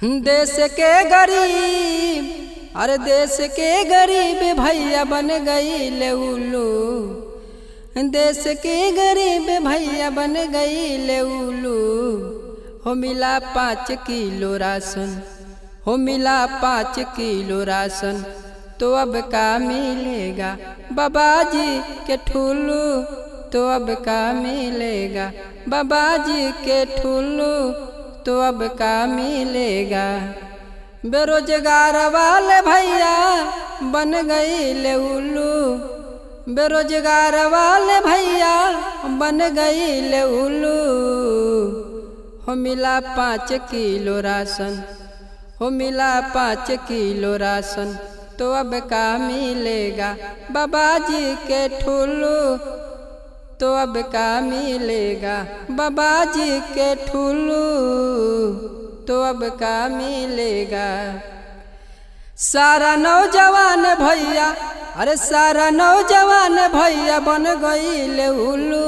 देश के गरीब, अरे देश के गरीब भैया बन गई ले उल्लू। देश के गरीब भैया बन गई ले उल्लू। हो मिला 5 किलो राशन, हो मिला 5 किलो राशन, तो अब का मिलेगा बाबा जी के ठुल्लू। तो अब का मिलेगा बाबा जी के ठुल्लू, तो अब का मिलेगा। बेरोजगार वाले भैया बन गई ले उल्लू। बेरोजगार वाले भैया बन गई ले उल्लू। हो मिला 5 किलो राशन, हो मिला 5 किलो राशन, तो अब का मिलेगा बाबा जी के ठुल्लू। तो अब का मिलेगा बाबा जी के ठुल्लू, तो अब का मिलेगा। सारा नौजवान भैया, अरे सारा नौजवान भैया बन गई ले उल्लू।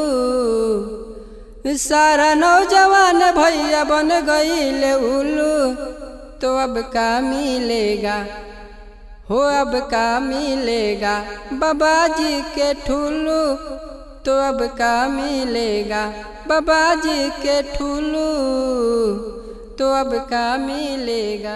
सारा नौजवान भैया बन गई ले उल्लू, तो अब का मिलेगा, हो अब का मिलेगा बाबा जी के ठुल्लू। तो अब का मिलेगा बाबा जी के ठुल्लू, तो अब का मिलेगा।